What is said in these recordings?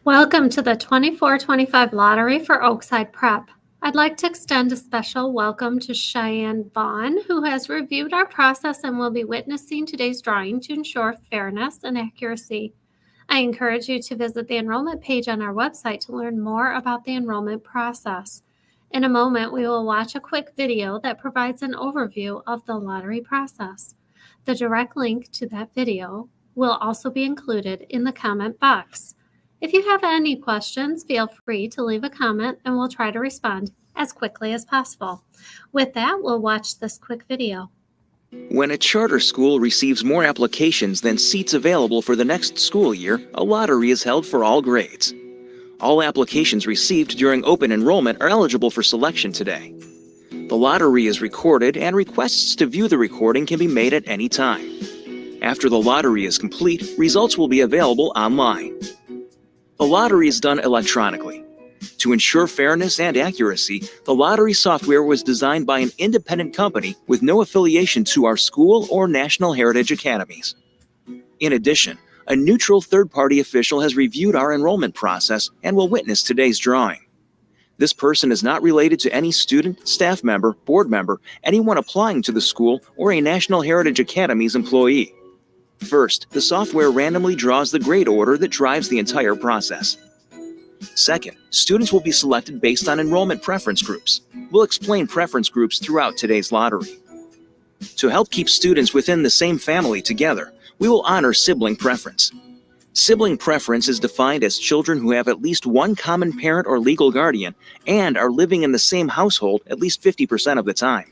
Welcome to the 24-25 lottery for Oakside Prep. I'd like to extend a special welcome to Cheyenne Vaughn, who has reviewed our process and will be witnessing today's drawing to ensure fairness and accuracy. I encourage you to visit the enrollment page on our website to learn more about the enrollment process. In a moment, we will watch a quick video that provides an overview of the lottery process. The direct link to that video will also be included in the comment box. If you have any questions, feel free to leave a comment and we'll try to respond as quickly as possible. With that, we'll watch this quick video. When a charter school receives more applications than seats available for the next school year, a lottery is held for all grades. All applications received during open enrollment are eligible for selection today. The lottery is recorded and requests to view the recording can be made at any time. After the lottery is complete, results will be available online. The lottery is done electronically. To ensure fairness and accuracy, the lottery software was designed by an independent company with no affiliation to our school or National Heritage Academies. In addition, a neutral third-party official has reviewed our enrollment process and will witness today's drawing. This person is not related to any student, staff member, board member, anyone applying to the school, or a National Heritage Academies employee. First, the software randomly draws the grade order that drives the entire process. Second, students will be selected based on enrollment preference groups. We'll explain preference groups throughout today's lottery. To help keep students within the same family together, we will honor sibling preference. Sibling preference is defined as children who have at least one common parent or legal guardian and are living in the same household at least 50% of the time.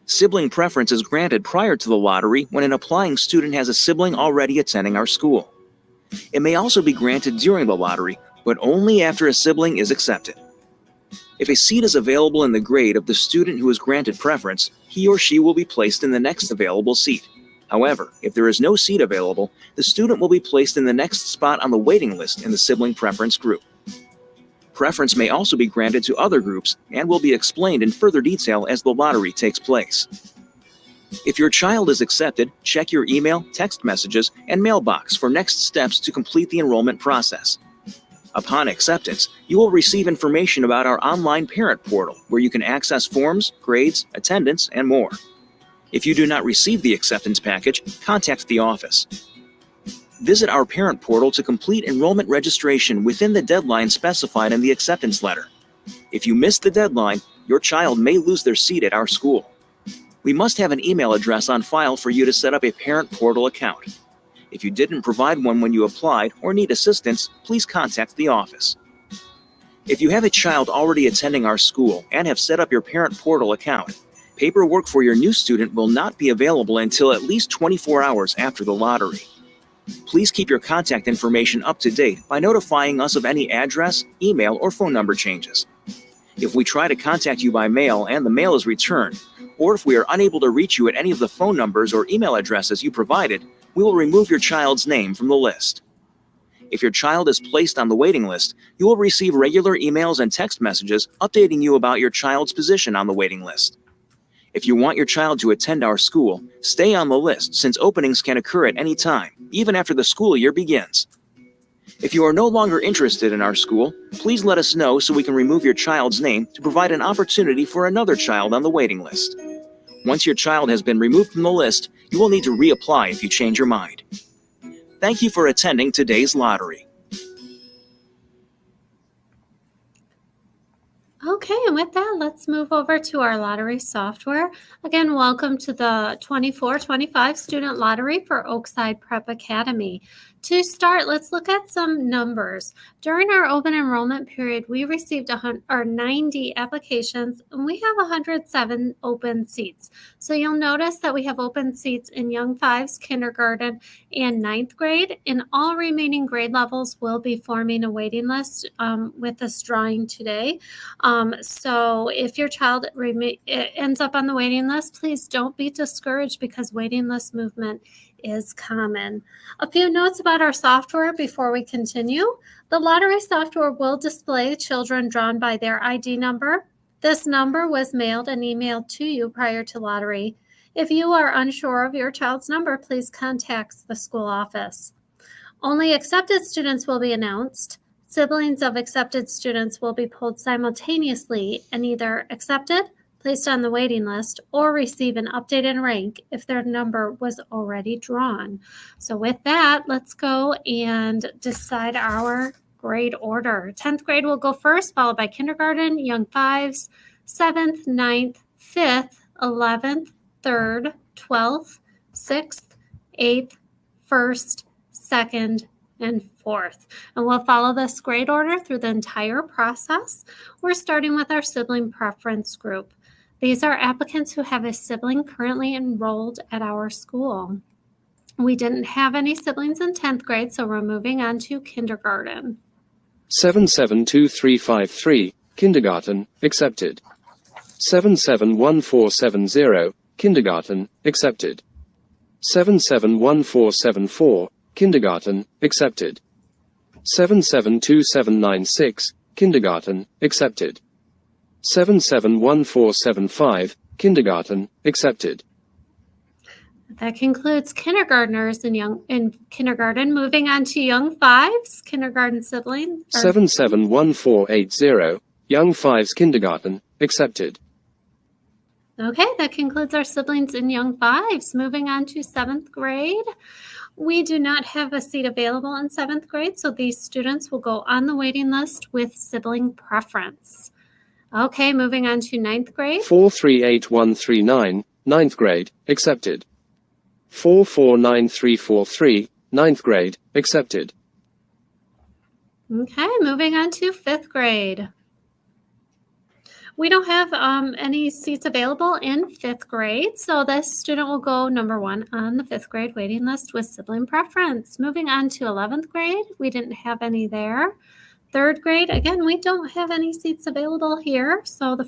Sibling preference is granted prior to the lottery when an applying student has a sibling already attending our school. It may also be granted during the lottery, but only after a sibling is accepted. If a seat is available in the grade of the student who is granted preference, he or she will be placed in the next available seat. However, if there is no seat available, the student will be placed in the next spot on the waiting list in the sibling preference group. Preference may also be granted to other groups and will be explained in further detail as the lottery takes place. If your child is accepted, check your email, text messages, and mailbox for next steps to complete the enrollment process. Upon acceptance, you will receive information about our online parent portal where you can access forms, grades, attendance, and more. If you do not receive the acceptance package, contact the office. Visit our parent portal to complete enrollment registration within the deadline specified in the acceptance letter. If you miss the deadline, your child may lose their seat at our school. We must have an email address on file for you to set up a parent portal account. If you didn't provide one when you applied or need assistance, please contact the office. If you have a child already attending our school and have set up your parent portal account, paperwork for your new student will not be available until at least 24 hours after the lottery. Please keep your contact information up to date by notifying us of any address, email, or phone number changes. If we try to contact you by mail and the mail is returned, or if we are unable to reach you at any of the phone numbers or email addresses you provided, we will remove your child's name from the list. If your child is placed on the waiting list, you will receive regular emails and text messages updating you about your child's position on the waiting list. If you want your child to attend our school, stay on the list since openings can occur at any time, even after the school year begins. If you are no longer interested in our school, please let us know so we can remove your child's name to provide an opportunity for another child on the waiting list. Once your child has been removed from the list, you will need to reapply if you change your mind. Thank you for attending today's lottery. Okay, and with that, let's move over to our lottery software. Again, welcome to the 24-25 student lottery for Oakside Prep Academy. To start, let's look at some numbers. During our open enrollment period, we received 90 applications, and we have 107 open seats. So you'll notice that we have open seats in Young 5s, kindergarten, and ninth grade, and all remaining grade levels will be forming a waiting list with this drawing today. So if your child ends up on the waiting list, please don't be discouraged because waiting list movement is common. A few notes about our software before we continue. The lottery software will display children drawn by their ID number. This number was mailed and emailed to you prior to lottery. If you are unsure of your child's number, please contact the school office. Only accepted students will be announced. Siblings of accepted students will be pulled simultaneously and either accepted, placed on the waiting list, or receive an updated rank if their number was already drawn. So with that, let's go and decide our grade order. 10th grade will go first, followed by kindergarten, young fives, 7th, 9th, 5th, 11th, 3rd, 12th, 6th, 8th, 1st, 2nd, and 4th. And we'll follow this grade order through the entire process. We're starting with our sibling preference group. These are applicants who have a sibling currently enrolled at our school. We didn't have any siblings in 10th grade, so we're moving on to kindergarten. 772353, kindergarten, accepted. 771470, kindergarten, accepted. 771474, kindergarten, accepted. 772796, kindergarten, accepted. 771475, kindergarten, accepted. That concludes kindergartners in kindergarten. Moving on to young fives, kindergarten sibling. 771480, young fives, kindergarten, accepted. Okay, that concludes our siblings in young fives. Moving on to 7th grade. We do not have a seat available in 7th grade, so these students will go on the waiting list with sibling preference. Okay, moving on to 9th grade. 438139, 9th grade, accepted. 449343, 9th grade, accepted. Okay, moving on to 5th grade. We don't have any seats available in 5th grade, so this student will go number 1 on the 5th grade waiting list with sibling preference. Moving on to 11th grade, we didn't have any there. 3rd grade, again, we don't have any seats available here, so the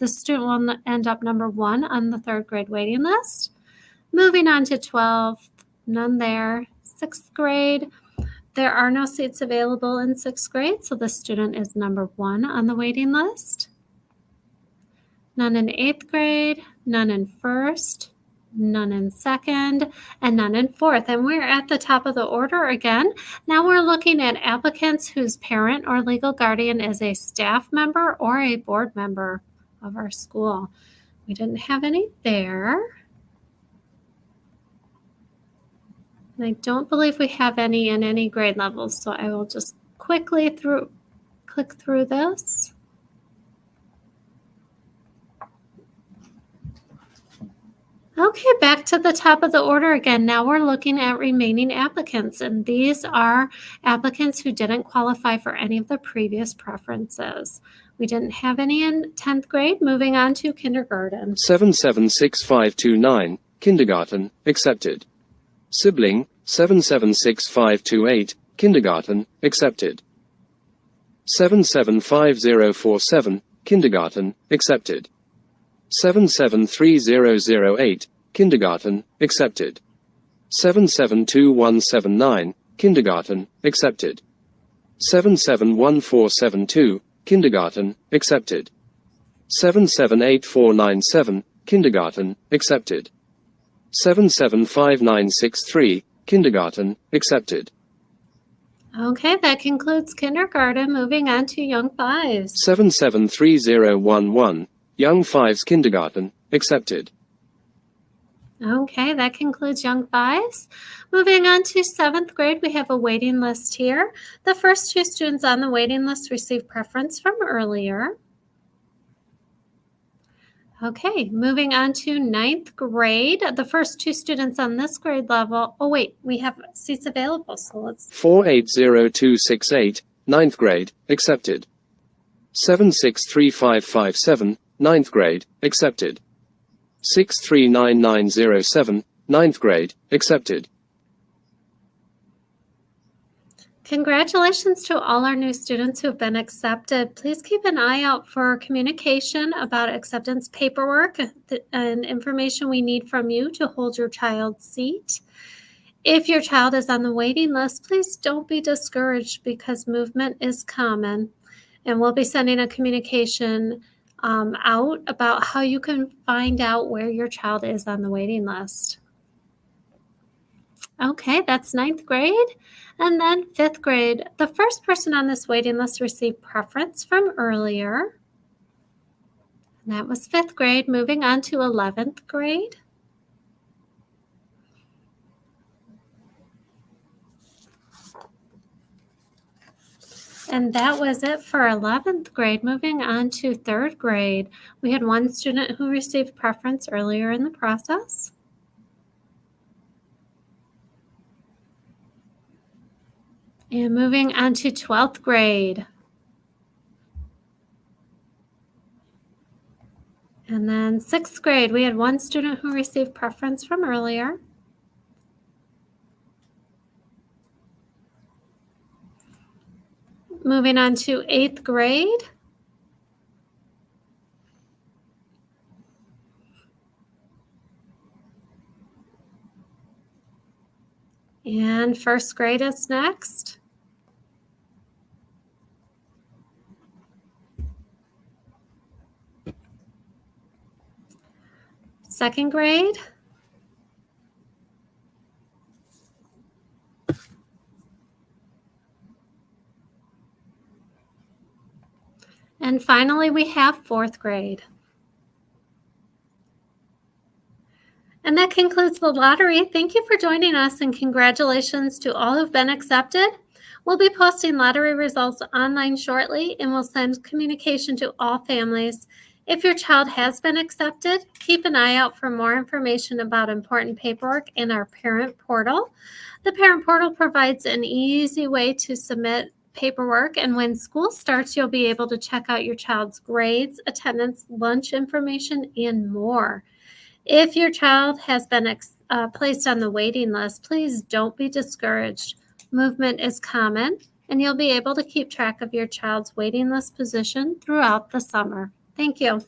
student will end up number 1 on the 3rd grade waiting list. Moving on to 12th, none there. 6th grade, there are no seats available in 6th grade, so the student is number 1 on the waiting list. None in 8th grade, none in 1st, none in 2nd, and none in 4th. And we're at the top of the order again. Now we're looking at applicants whose parent or legal guardian is a staff member or a board member of our school. We didn't have any there. And I don't believe we have any in any grade levels, so I will just quickly click through this. Okay, back to the top of the order again. Now we're looking at remaining applicants, and these are applicants who didn't qualify for any of the previous preferences. We didn't have any in 10th grade. Moving on to kindergarten. 776529, kindergarten, accepted. Sibling, 776528, kindergarten, accepted. 775047, kindergarten, accepted. 773008, kindergarten, accepted. 772179, kindergarten, accepted. 771472, kindergarten, accepted. 778497, kindergarten, accepted. 775963, kindergarten, accepted. Okay, that concludes kindergarten. Moving on to young fives. 773011, young fives, kindergarten, accepted. Okay, that concludes young fives. Moving on to 7th grade, we have a waiting list here. The first 2 students on the waiting list received preference from earlier. Okay, moving on to 9th grade. The first 2 students on this grade level, we have seats available, so let's... 480268, 9th grade, accepted. 763557, 9th grade, accepted. 639907, 9th grade, accepted. Congratulations to all our new students who have been accepted. Please keep an eye out for communication about acceptance paperwork and information we need from you to hold your child's seat. If your child is on the waiting list, please don't be discouraged because movement is common. And we'll be sending a communication out about how you can find out where your child is on the waiting list. Okay, that's 9th grade. And then 5th grade. The first person on this waiting list received preference from earlier. And that was 5th grade. Moving on to 11th grade. And that was it for 11th grade. Moving on to 3rd grade. We had one student who received preference earlier in the process. And moving on to 12th grade. And then 6th grade, we had one student who received preference from earlier. Moving on to 8th grade. And 1st grade is next. Second grade. And finally, we have 4th grade. And that concludes the lottery. Thank you for joining us, and congratulations to all who've been accepted. We'll be posting lottery results online shortly, and we'll send communication to all families. If your child has been accepted, keep an eye out for more information about important paperwork in our parent portal. The parent portal provides an easy way to submit paperwork, and when school starts, you'll be able to check out your child's grades, attendance, lunch information, and more. If your child has been placed on the waiting list, please don't be discouraged. Movement is common, and you'll be able to keep track of your child's waiting list position throughout the summer. Thank you.